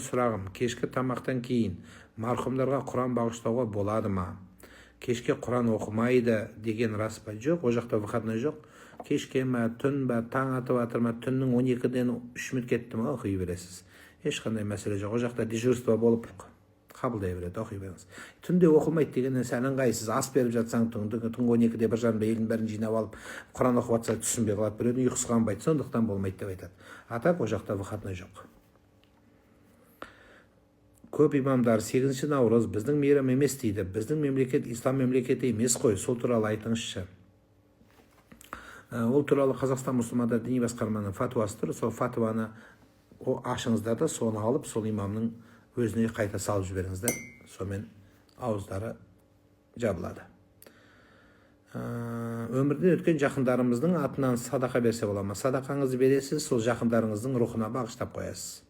сұрағым, кешкі тамақтан кейін марқұмдарға Құран бағыштауға болады ма? Кешке Құран оқымайды деген рас па? Жоқ, о жақта выходной жоқ. Кешке ма, түн ба, таң атып жатыр ма, түннің 12-ден 3 минут кетті ма, оқи бересіз. Ешқандай мәселе жоқ. О жақта дежурство болып қабылдай береді, оқи беріңіз. Түнде оқылмайды дегеннен сәл ыңғайсыз. Ас беріп жатсаң, түнгі 12-де бір жарымда елдің бәрін жинап алып, Құран оқып жатса түсінбей қалады, біреудің ұйқысы қанбайды, сондықтан болмайды деп айтады. А так о жақта выходной жоқ. Көп имамдар 8 наурыз біздің мейрам емес дейді. Біздің мемлекет ислам мемлекеті емес қой, сол туралы айтыңызшы. Ол туралы Қазақстан мұсылмандар діни басқарманың фатуасы тұр. Сол фатуаны ашыңыздар да, соны алып, сол имамның өзіне қайта салып жіберіңіздер. Сонымен ауыздары жабылады. Өмірден өткен жақындарымыздың атынан садақа берсе бола ма? Садақаңызды бересіз, сол жақындарыңыздың рухына бағыштап қоясыз.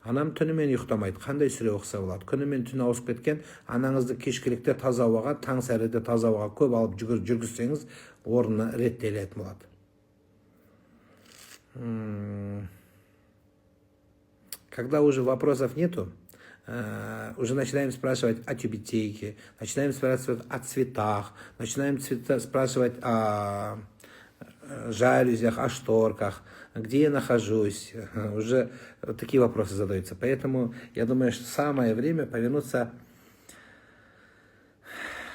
Анам түнімен ұйықтамайды, қандай сүре оқыса болады? Күнімен түн ауысып кеткен, анаңызды кешкілікте таза ауаға, таң сәріде таза ауаға көп алып жүргізсеңіз, орнына реттелетін болады. Когда уже вопросов нету, уже начинаем спрашивать о тюбетейке, начинаем спрашивать о цветах, начинаем спрашивать о жалюзях, о шторках, где я нахожусь. Уже такие вопросы задаются. Поэтому я думаю, что самое время повернуться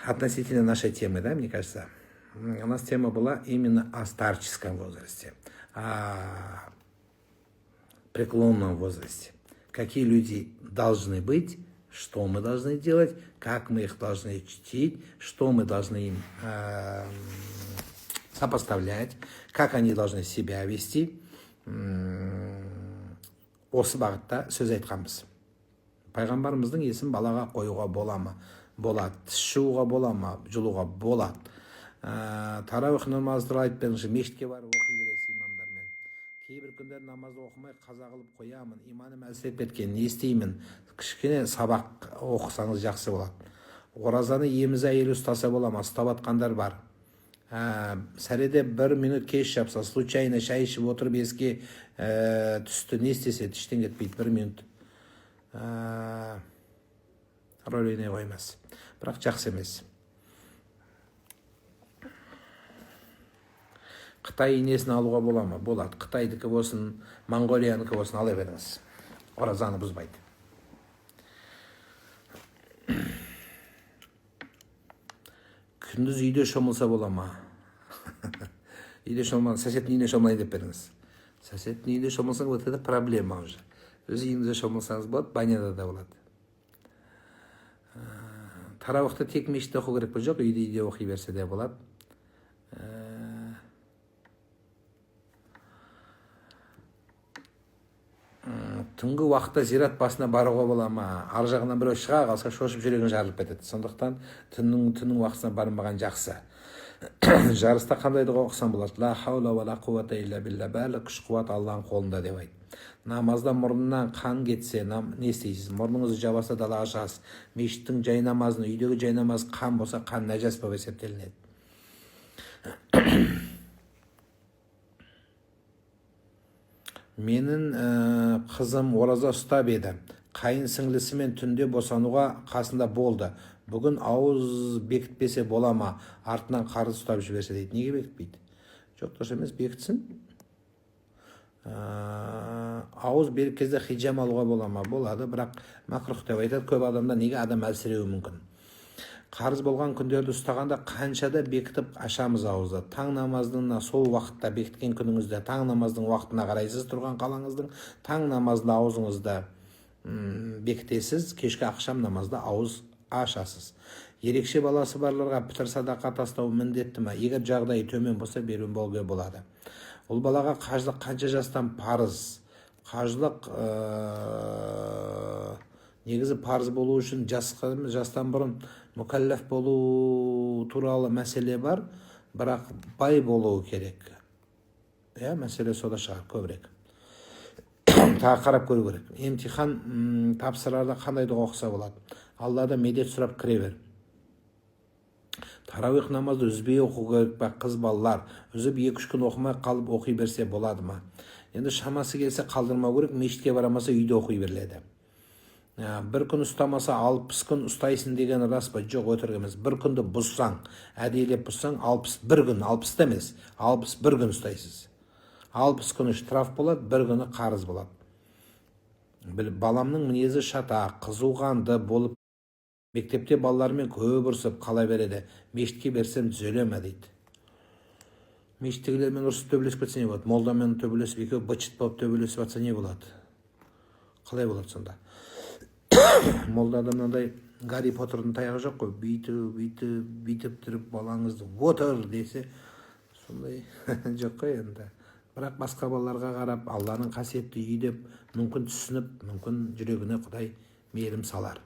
относительно нашей темы, да, мне кажется. У нас тема была именно о старческом возрасте, о преклонном возрасте. Какие люди должны быть, что мы должны делать, как мы их должны чтить, что мы должны им сопоставлять, как они должны себя вести. Осы бағытта сөз айтқанбыз. Пайғамбарымыздың есімін балаға қоюға бола ма? Болады. Тіс жууға бола ма? Жұлуға болады. Тарауих намазы туралы айтып беріңізші. Мешітке барып оқи бересіз имамдармен. Кейбір күндер намазды оқымай қаза қылып қоямын. Иманым әлсіреп кеткен, не істеймін? Кішкене сабақ оқысаңыз жақсы болады. Оразаны еміз әйел ұстаса бола ма? Ұстап атқандар бар. Сәреде 1 минут кеш жапса, случайно шай ішіп отырып еске түсті, не істесе, іштен кетпейді 1 минут. Рөл ойнай қоймас. Бірақ жақсы емес. Қытай инесін алуға бола ма? Болады. Қытайдікі болсын, Монғолиянікі болсын, ала беріңіз. Оразаны бұзбайды. Күндіз үйде шомылса бола ма? Үйде шомылса, сәсеттің үйіне шомылайын деп беріңіз. Сәсеттің үйіне шомылсаң, вот это проблема уже. Өз үйіңізде шомылсаңыз болады, баняда да болады. Тарауықты тек мешітте оқу керек пе? Жоқ, үйде оқи берсе де болады. Түнгі уақытта зират басына баруға бола ма? Ар жағынан біреу шыға қалса шошып жүрегің жарылып кетеді. Сондықтан түннің уақытысына бармаған жақсы. Жарыста қандай дұға оқысам болады? Ла хаула ва ла қувата илля билля, барлық күш қуат Алланың қолында деп айт. Намазда мұрнынан қан кетсе, не істейсіз? Мұрныңызды жабаса далаға шығасыз. Мешіттің жай намазын, үйдегі жай намаз қан болса, қан нәжас болып есептелінеді. Менің қызым ораза ұстап еді. Қайын сіңлісімен түнде босануға қасында болды. Бүгін ауыз бекітпесе бола ма? Артынан қарыз ұстап жіберсе дейді. Неге бекітпейді? Жоқ, дұрыс емес, бекітсін. Ауыз беріп кезде хиджам алуға бола ма? Болады, бірақ макрух деп айтады. Көп адамда неге адам әлсіреуі мүмкін. Қарыз болған күндерді ұстағанда қаншада бекітіп ашамыз ауызды. Таң намазына сол уақытта бекіткен күніңізде, таң намаздың уақытына қарайсыз тұрған қалаңыздың, таң намазда аузыңызды бекітесіз, кешкі ақшам намазда ауыз ашасыз. Ерекше баласы барларға пітір садақа тастау міндетті ме? Егер жағдайы төмен болса, беруін болуға болады. Ол балаға қажылық қанша жастан парыз? Қажылық негізі парыз болу үшін жастан бұрын мүкәлләф болу туралы мәселе бар, бірақ бай болуы керек. Мәселе сода шығар көбірек. Тағы қарап көру керек. Емтихан тапсырарда қандай дұға оқыса болады? Алладан медет сұрап кіре бер. Тарауих намазды үзбей оқу керек пе? Қыз балалар үзіп 2-3 күн оқымай қалып оқи берсе болады ма? Енді шамасы келсе қалдырмау керек, мешітке барамаса үйде оқи беріледі. Бір күн ұстамаса 60 күн ұстайсың деген рас па? Жоқ, өтірік емес. Bir күнді бұзсаң, әдейілеп бұзсаң 61 күн, 60 емес, 61 күн ұстайсыз. 60 күні штраф болады, бір күні қарыз болады. Баламның мінезі шата, қызуғанды болып, мектепте балалармен көп ұрсып қала береді. Мешітке берсем түзелеме дейді. Мешіттегілермен ұрсып төбелесіп кетсе не болады? Молдамен төбелесіп, екеуі быт-шыт болып төбелесіп жатса не болады? Қалай болады сонда? Молда адамнандай Гарри Поттердің таяғы жоқ қой. Бүйтіп тұрып балаңызды отыр десе, сондай жоқ қой енді. Бірақ басқа балаларға қарап, Алланың қасиетті үйі деп, мүмкін түсініп, мүмкін жүрегіне Құдай мейірім салар.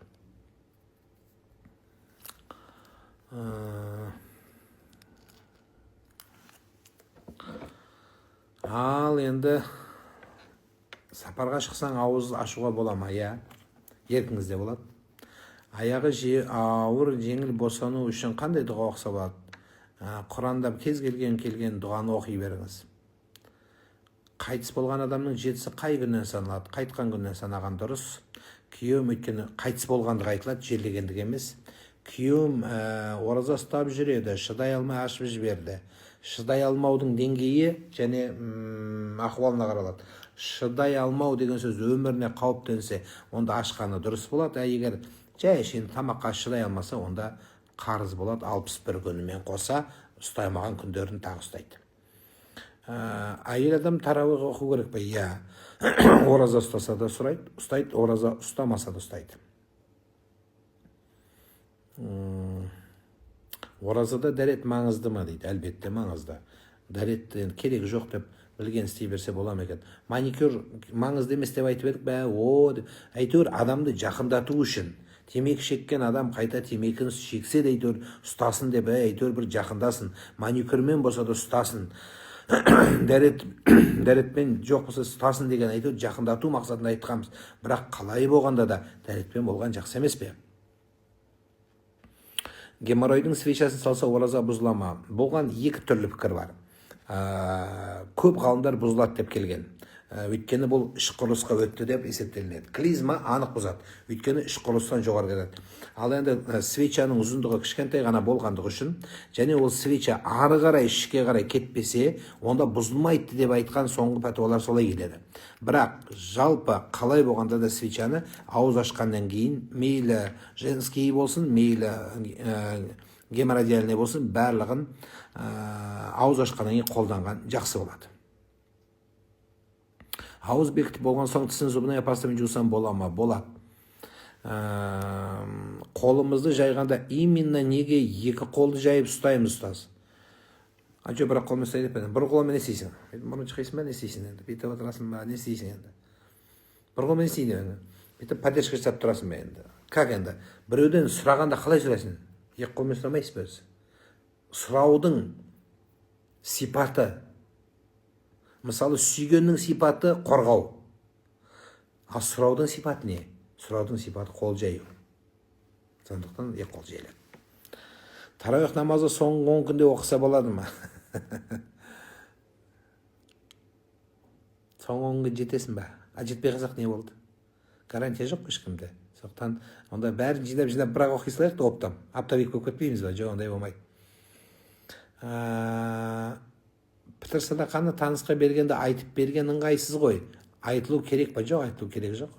Ал енді сапарға шықсаң ауыз ашуға бола ма? Еркіңізде болады. Аяғы ауыр, жеңіл босану үшін қандай дұға оқыса болады? Құранда кез келген дұғаны оқи беріңіз. Қайтыс болған адамның жетісі қай күннен саналады? Қайтқан күннен санаған дұрыс. Күйеуім өйткені қайтыс болғандығы айтылады, жерлегендік емес. Күйеуім ораза ұстап жүреді, шыдай алмай ашып жіберді. Шыдай алмаудың деңгейі және ахуалына қаралады. Шыдай алмау деген сөз өміріне қауіп төнсе, онда ашқаны дұрыс болады. Егер жай ішін тамаққа шыдай алмаса, онда қарыз болады. 61 күнімен қоса ұстаймаған күндерін тағы ұстайды. Әйел адам тарауих оқу керек пе? Ораза ұстаса да ұстайды, ораза ұстамаса да ұстайды. Оразада дәрет маңызды ма дейді? Әлбетте маңызды. Дәрет керек жоқ деп білген істей берсе бола ма екен? Маникюр маңызды емес деп айтып едік, әйтеуір адамды жақындату үшін. Темекі шеккен адам қайта темекіні шексе де әйтеуір ұстасын деп, әйтеуір бір жақындасын. Маникюрмен болса да ұстасын. Дәретпен жоқ болса ұстасын деген әйтеуір жақындату мақсатында айтқанбыз. Бірақ қалай болғанда да дәретпен болған жақсы емес пе? Геморройдың свечасын салса ораза бұзыла ма? Болған екі түрлі пікір бар. Көп ғалымдар бұзылады деп келген. Өйткені бұл іш құрылысқа өтті деп есептелінеді. Клизма анық бұзады. Өйткені іш құрылыстан жоғары кетеді. Ал енді свечаның ұзындығы кішкентай ғана болғандығы үшін, және ол свеча ары қарай ішке қарай кетпесе, онда бұзылмайды деп айтқан соңғы пәтуалар солай келеді. Бірақ жалпы қалай болғанда да свечаны ауыз ашқаннан кейін, мейлі женский болсын, мейлі геморродиальный болсын, барлығын ауыз ашқаннан кейін қолданған жақсы болады. Ауыз бекітіп болған соң тісін зубная пастамен жусам бола ма? Болады. Қолымызды жайғанда именно неге екі қолды жайып ұстаймыз ұстаз? Бір қолмен ұстайды деп, бір қолмен не істейсің? Мұрын шығайсың ба, не істейсің енді? Бүйтіп отырасың ба, не істейсің енді? Бір қолмен не істейді енді? Бүйтіп поддержка жасап тұрасың ба енді? Как енді? Біреуден сұрағанда қалай сұрайсың? Екі қолмен сұрамайсыз ба өзі? Сұраудың сипаты, мысалы, сүйгеннің сипаты қорғау. Ал сұраудың сипаты не? Сұраудың сипаты қол жаю. Сондықтан қол жайлады. Тарауих намазы соңғы 10 күнде оқыса болады ма? Соңғы 10 күн жетесің ба? Жетпей қалсақ не болды? Гарантия жоқ ешкімде. Сондықтан онда бәрін жинап бірақ оқи салайық та оптам. Аптабек болып кетпейміз ба? Жоқ, ондай болмайды. Пітір садақаны танысқа бергенде айтып берген ыңғайсыз ғой. Айтылу керек па? Жоқ, айтылу керек жоқ.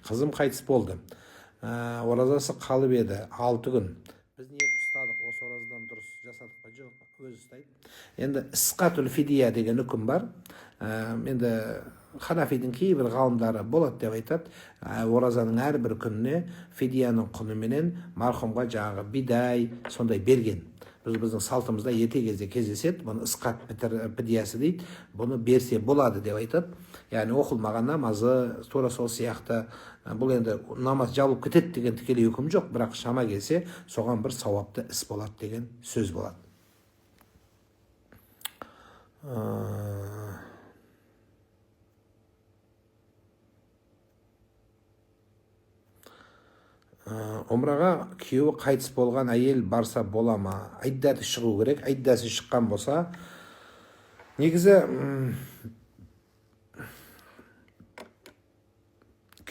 Қызым қайтыс болды. Оразасы қалып еді, 6 күн. Біз ниет ұстадық, осы оразадан дұрыс жасадық па? Жоқ, өзі ұстайды. Енді исқатул фидия деген үкім бар. Енді Ханафидің кейбір ғалымдары болады деп айтады. Оразаның әрбір күніне фидияның құнымен марқұмға жаңағы бидай сондай берген. Біздің салтымызда ерте кезде кездеседі. Бұны ысқат пидиясы дейді. Бұны берсе болады деп айтады. Яғни оқылмаған намазы, тура сол сияқты. Бұл енді намаз жабылып кетеді деген тікелей үкім жоқ, бірақ шама келсе, соған бір сауапты іс болады деген сөз болады. Омраға күйеуі қайтыс болған әйел барса бола ма? Айддасы шығу керек. Айддасы шыққан болса, негізі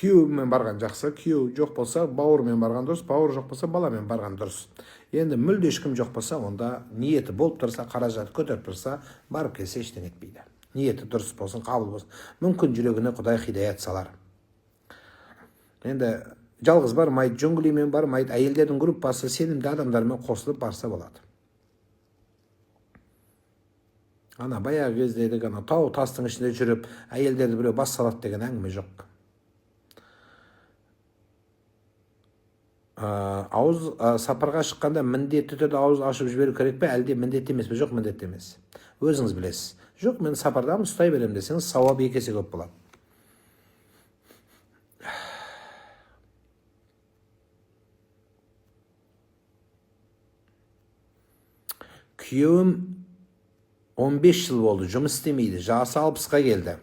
күйеуімен барған жақсы, күйеу жоқ болса бауырмен барған дұрыс, бауыр жоқ болса баламен барған дұрыс. Енді мүлде ешкім жоқ болса, онда ниеті болып тұрса, қаражаты көтеріп тұрса, барып келсе ештеңе етпейді. Ниеті дұрыс болсын, қабыл болсын. Мүмкін жүрегіне Құдай хидаят салар. Енді жалғыз бармайды, джунглимен бармайды, әйелдердің группасы сенімді адамдармен қосылып барса болады. Ана баяғы кезде ана тау тастың ішінде жүріп, әйелдерді біреу бас салады деген әңгіме жоқ. Ауыз сапарға шыққанда міндетті түрде ауыз ашып жіберу керек пе, әлде міндетті емес пе? Жоқ, міндетті емес. Өзіңіз білесіз. Жоқ, мен сапардамын, ұстай беремін десеңіз, сауабы екі есе көп болады. Күйеуім 15 жыл болды, жұмыс істемейді, жасы 60-қа келді.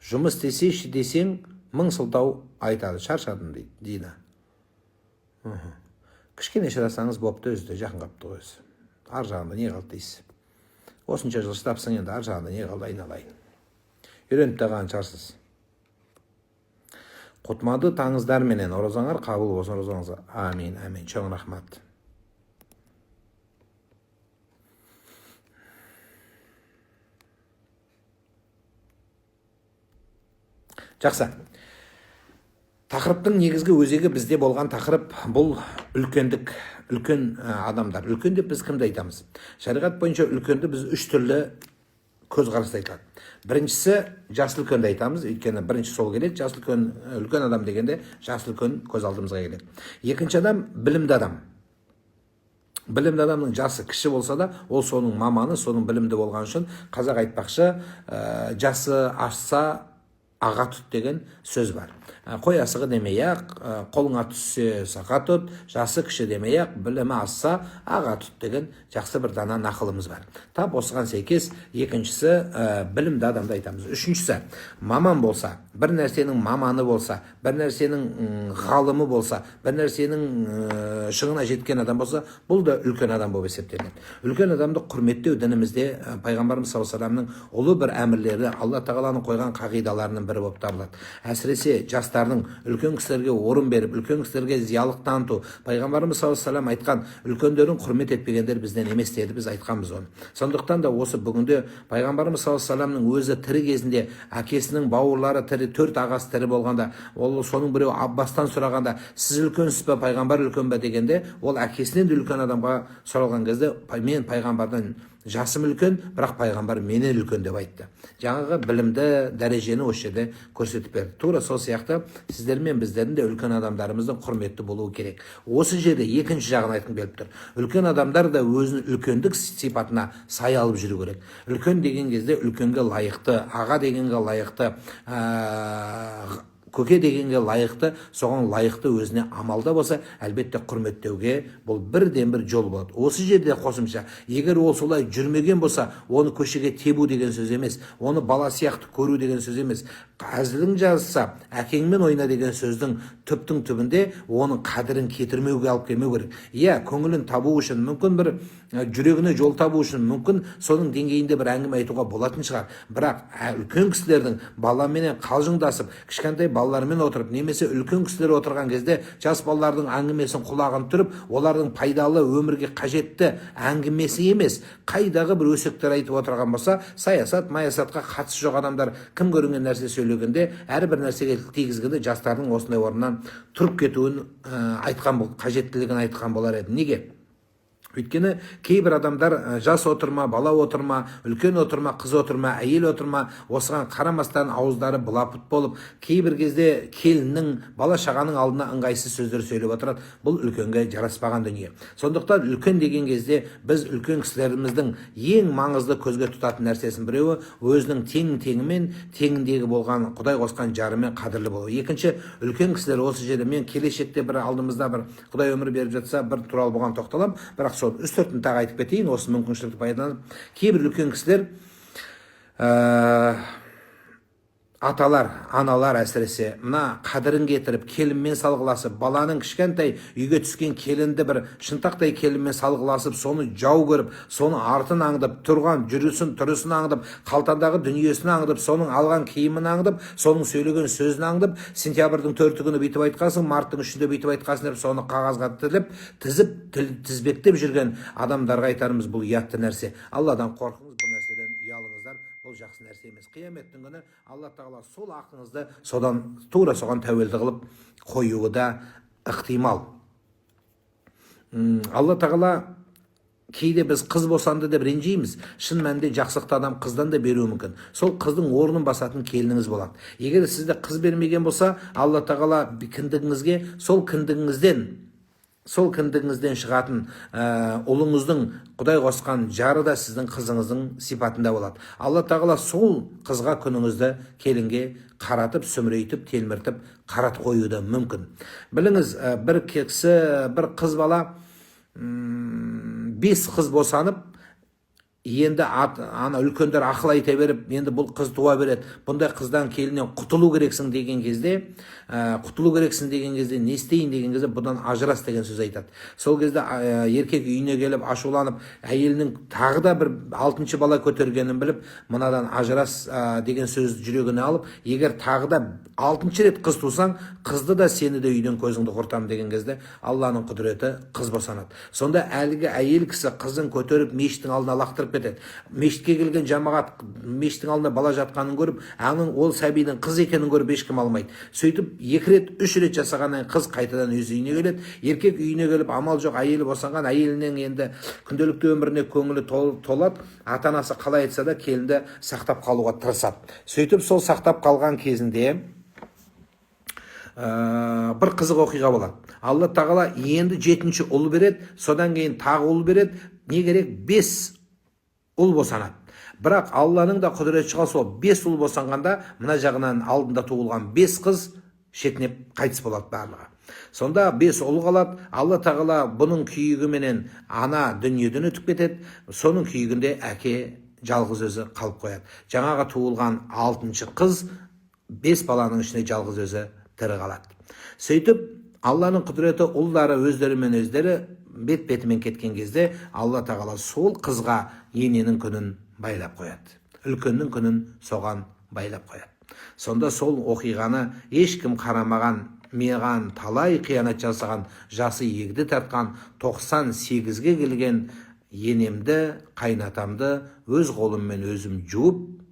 Жұмыс істесейші десең, 1000 сылтау айтады, шаршадым дейді. Кішкене шыдасаңыз бопты, өзі де жақын қапты өзі. Ар жағында не қалды дейсіз. Осынша жыл шыдапсың, енді ар жағында не қалды, айналайын. Үйреніп таған шығарсыз. Құтмады таңыздар менен, оразаңар қабыл болсын, оразаңызға. Амин, амин. Чоң рахмат. Жақсы. Тақырыптың негізгі өзегі бізде болған тақырып бұл үлкендік, үлкен адамдар. Үлкен деп біз кімді айтамыз? Шариғат бойынша үлкенді біз 3 түрлі көзқараста айтады. Біріншісі жас үлкенді айтамыз, өйткені бірінші сол келеді, жас үлкен адам дегенде жас үлкен көз алдымызға келеді. Екінші адам білімді адам. Білімді адамның жасы кіші болса да, ол соның маманы, соның білімді болған үшін қазақ айтпақшы, жасы ашса аға тұт деген сөз бар. Қой асығы демей-ақ, қолыңа түссе сақа тұт, жасы кіші демей-ақ, білімі асса аға тұт деген жақсы бір дана нақылымыз бар. Тап осыған сәйкес екіншісі білімді адамды айтамыз. Үшіншісі маман болса, бір нәрсенің маманы болса, бір нәрсенің ғалымы болса, бір нәрсенің шыңына жеткен адам болса, бұл да үлкен адам болып есептеледі. Үлкен адамды құрметтеу дінімізде пайғамбарымыз саллаллаху алейхи вассаламның ұлы бір әмірлері, Алла тағаланың қойған қағидаларының бірі болып табылады. Әсіресе жастардың үлкен кісілерге орын беріп, үлкен кісілерге зиялық таныту. Пайғамбарымыз саллаллаху алейхи вассалам айтқан, үлкендерін құрмет етпегендер бізден емес деді, біз айтқанбыз оны. Сондықтан да осы бүгінде пайғамбарымыз саллаллаху алейхи вассаламның өзі тірі кезінде әкесінің бауырлары тірі, 4 ағасы тірі болғанда, ол соның біреу Аббастан сұрағанда, сіз үлкенсіз бе, пайғамбар үлкен бе дегенде, ол әкесінен де үлкен адамға сұралған кезде, мен пайғамбардан жасым үлкен, бірақ пайғамбар менен үлкен деп айтты. Жаңағы білімді дәрежені осы жерде көрсетіп берді. Тура сол сияқты сіздер мен біздердің де үлкен адамдарымыздың құрметті болуы керек. Осы жерде екінші жағын айтқым келіп тұр. Үлкен адамдар да өзінің үлкендік сипатына сай алып жүру керек. Үлкен деген кезде үлкенге лайықты, аға дегенге лайықты, көке дегенге лайықты, соған лайықты өзіне амалда болса, әлбетте құрметтеуге бұл бірден бір жол болады. Осы жерде қосымша, егер ол солай жүрмеген болса, оны көшеге тебу деген сөз емес, оны бала сияқты көру деген сөз емес. Әзілің жазса, әкеңмен ойна деген сөздің түптің түбінде оның қадірін кетірмеуге алып келмеу керек. Иә, көңілін табу үшін, мүмкін бір жүрегіне жол табу үшін, мүмкін соның деңгейінде бір әңгіме айтуға болатын шығар. Бірақ үлкен кісілердің баламенен қалжыңдасып, кішкентай балалармен отырып, немесе үлкен кісілер отырған кезде жас балалардың әңгімесін құлағын түріп, олардың пайдалы өмірге қажетті әңгімесі емес, қайдағы бір өсектер айтып отырған болса, саясат, маясатқа қатысы жоқ адамдар кім көрінген нәрсе сөйлегенде, әрбір нәрсеге тигізгенде жастардың осындай орнынан тұрып кетуін айтқан, қажеттілігін айтқан болар еді. Неге? Өйткені кейбір адамдар жас отырма, бала отырма, үлкен отырма, қыз отырма, әйел отырма, осыған қарамастан ауыздары былапыт болып, кейбір кезде келіннің, бала шағаның алдына ыңғайсыз сөздер сөйлеп отырады. Бұл үлкенге жараспаған дүние. Сондықтан үлкен деген кезде біз үлкен кісілеріміздің ең маңызды көзге тұтатын нәрсесін біреуі өзінің теңімен, теңіндегі болған Құдай қосқан жарымен қадірлі болу. Екінші, үлкен кісілер осы жерде мен келешекте бір алдымызда бір Құдай өмір беріп жатса, бір туралы болған тоқталам, бірақ сол 3-4-ін тағы айтып кетейін, осы мүмкіншілікті пайдаланып. Кейбір үлкен кісілер аталар, аналар әсіресе мына қадірін кетіріп, келінмен салғыласып, баланың кішкентай үйге түскен келінді бір шынтақтай келінмен салғыласып, соны жау көріп, соны артын аңдып, тұрған жүрісін, тұрысын аңдып, қалтадағы дүниесін аңдып, соның алған киімін аңдып, соның сөйлеген сөзін аңдып, сентябрьдің 4 күні бүйтіп айтқансың, марттың 3-інде бүйтіп айтқансың деп, соны қағазға тізіп, тізбектеп жүрген адамдарға айтарымыз, бұл ұятты нәрсе. Алладан қорқыңыз, бұл нәрседен ұялыңыздар. Бұл жақсы нәрсе емес. Қияметтің күні Алла тағала сол ақыңызды тура соған тәуелді қылып қоюы да ықтимал. Алла тағала кейде біз қыз босанды деп ренжейміз. Шын мәнінде жақсылықты адам қыздан да беруі мүмкін. Сол қыздың орнын басатын келініңіз болады. Егер сізде қыз бермеген болса, Алла тағала кіндігіңізге сол кіндігіңізден шығатын ұлыңыздың Құдай қосқан жары да сіздің қызыңыздың сипатында болады. Алла тағала сол қызға күніңізді келінге қаратып, сүмірейтіп, телміртіп, қаратып қоюы мүмкін. Біліңіз, бір қыз бала 5 қыз босанып, енді ана үлкендер ақыл айта беріп, енді бұл қыз туа береді, бұндай қыздан келіннен құтылу керексің деген кезде, не істейін деген кезде, бұдан ажырас деген сөз айтады. Сол кезде еркек үйіне келіп ашуланып, әйелінің тағы да бір 6-шы бала көтергенін біліп, мынадан ажырас деген сөз жүрегіне алып, егер тағы да 6-шы рет қыз тусаң, қызды да сені де үйден көзіңді құртам деген кезде, Алланың құдіреті қыз босанады. Сонда әлгі әйел кісі қызын көтеріп мешіттің алдына лақтырып кетеді. Мешітке келген жамағат мешіттің алдында бала жатқанын көріп, ол сәбидің қыз екенін көріп ешкім алмайды. Сөйтіп 2 рет, 3 рет жасағаннан қыз қайтадан өз үйіне келеді. Еркек үйіне келіп, амал жоқ, әйелі босанған, әйелінің енді күнделікті өміріне көңілі толады. Ата-анасы қалай айтса да келінді сақтап қалуға тырысады. Сөйтіп сол сақтап қалған кезінде бір қызық оқиға болады. Алла тағала енді 7-ші ұл береді, содан кейін тағы ұл береді. Не керек? 5 ұл босанады. Бірақ Алланың да құдіреті шыға, сол 5 ұл босанғанда, мына жағынан алдында туылған 5 қыз шетінеп қайтыс болады барлығы. Сонда 5 ұл қалады. Алла тағала бұның күйігіменен ана дүниеден өтіп кетеді. Соның күйігінде әке жалғыз өзі қалып қояды. Жаңаға туылған 6-шы қыз 5 баланың ішінде жалғыз өзі тірі қалады. Сөйтіп, Алланың құдіреті ұлдары өздерімен өздері бет-бетімен кеткен кезде, Алла тағала сол қызға ененің күнін байлап қояды. Үлкеннің күнін соған байлап қояды. Сонда сол оқиғаны ешкім қарамаған, маған талай қиянат жасаған, жасы егді тартқан, 98-ге келген енемді, қайнатамды өз қолыммен өзім жуып,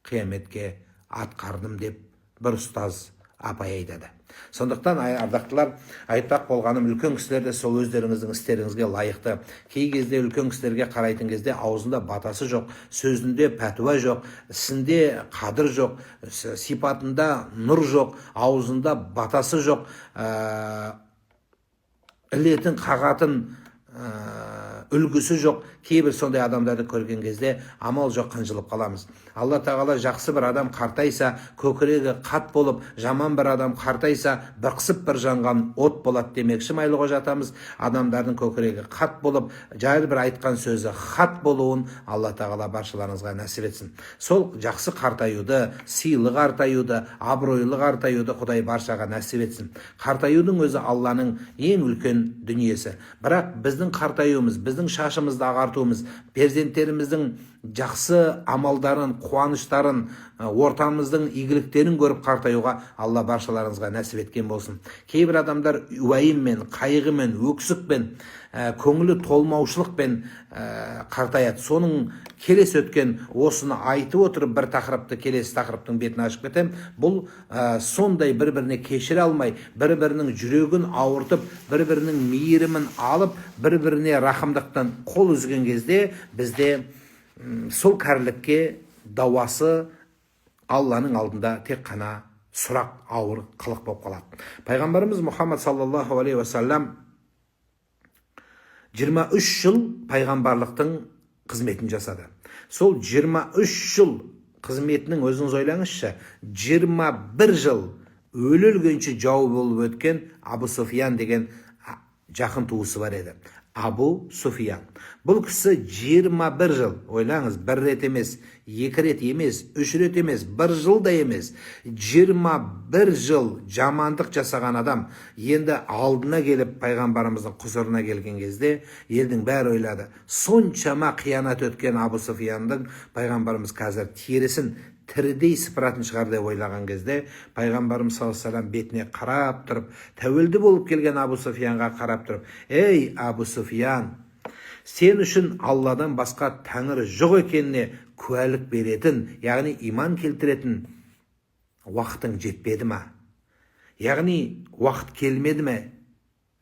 қияметке атқардым деп бір ұстаз апай айтады. Сондықтан ардақтылар, айтпақ болғаным, үлкен кісілерде сол өздеріңіздің істеріңізге лайықты. Кей кезде үлкен кісілерге қарайтын кезде аузында батасы жоқ, сөзінде пәтуа жоқ, ісінде қадір жоқ, сипатында нұр жоқ, аузында батасы жоқ, ілетін қағатын үлгісі жоқ. Кейбір сондай адамдарды көрген кезде амал жоқ, қынжылып қаламыз. Алла тағала жақсы бір адам қартайса, көкірегі қат болып, жаман бір адам қартайса, бықсып бір жанған от болады демекші майлығы жатамыз. Адамдардың көкірегі қат болып, жайлы бір айтқан сөзі хат болуын Алла тағала баршаларыңызға нәсіп етсін. Сол жақсы қартаюды, сыйлы қартаюды, абыройлы қартаюды Құдай баршаға нәсіп етсін. Қартаюдың өзі Алланың ең үлкен дүниесі. Бірақ біздің қартаюымыз, біздің шашымызды ағартуымыз, перзенттеріміздің жақсы амалдарын, қуаныштарын, ортамыздың игіліктерін көріп қартаюға Алла баршаларыңызға нәсіп еткен болсын. Кейбір адамдар уайыммен, қайғымен, өксікпен, көңілі толмаушылықпен қартаяды. Соның келес өткен осыны айтып отырып, бір тақырыпты, келесі тақырыптың бетін ашып кетем. Бұл сондай бір-біріне кешіре алмай, бір-бірінің жүрегін ауыртып, бір-бірінің мейірімін алып, бір-біріне рахымдықтан қол үзген кезде бізде сол кәрілікке дауасы Алланың алдында тек қана сұрақ, ауыр қылық болып қалады. Пайғамбарымыз Мұхаммад саллаллаху алейхи уассалам 23 жыл пайғамбарлықтың қызметін жасады. Сол 23 жыл қызметінің өзіңіз ойлаңызшы, 21 жыл өле-өлгенше жау болып өткен Абу Суфиян деген жақын туысы бар еді. Абу Суфиян. Бұл кісі 21 жыл, ойлаңыз, бір рет емес, 2 рет емес, 3 рет емес, 1 жыл да емес, 21 жыл жамандық жасаған адам енді алдына келіп пайғамбарымыздың құзырына келген кезде елдің бәрі ойлады. Соншама қиянат өткен Абу Суфияндың пайғамбарымыз қазір терісін тірідей сыпыратын шығар деп ойлаған кезде пайғамбарымыз саллаллаху алейхи вассалам бетіне қарап тұрып, тәуелді болып келген Абу Суфиянға қарап тұрып: ей Абу Суфиян, сен үшін Алладан басқа тәңір жоқ екеніне куәлік беретін, яғни иман келтіретін уақытың жетпеді ма? Яғни уақыт келмеді ме?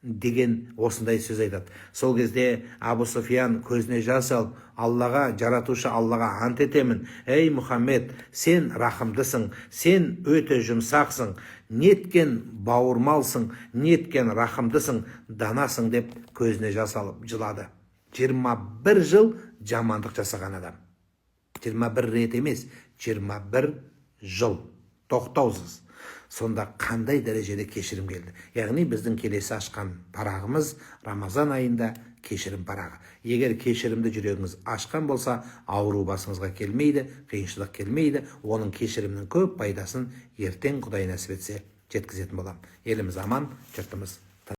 деген осындай сөз айтады. Сол кезде Абу Суфиян көзіне жас алып, Аллаға, жаратушы Аллаға ант етемін: ей Мұхаммед, сен рахымдысың, сен өте жұмсақсың, неткен бауырмалсың, неткен рахымдысың, данасың деп көзіне жас алып жылады. 21 жыл жамандық жасаған адам. 21 рет емес, 21 жыл тоқтаусыз. Сонда қандай дәрежеде кешірім келді? Яғни біздің келесі ашқан парағымыз Рамазан айында кешірім парағы. Егер кешірімді жүрегіңіз ашқан болса, ауру басыңызға келмейді, қиыншылық келмейді. Оның кешірімнің көп пайдасын ертең Құдай нәсіп етсе жеткізетін боламын. Еліміз аман, жұртымыз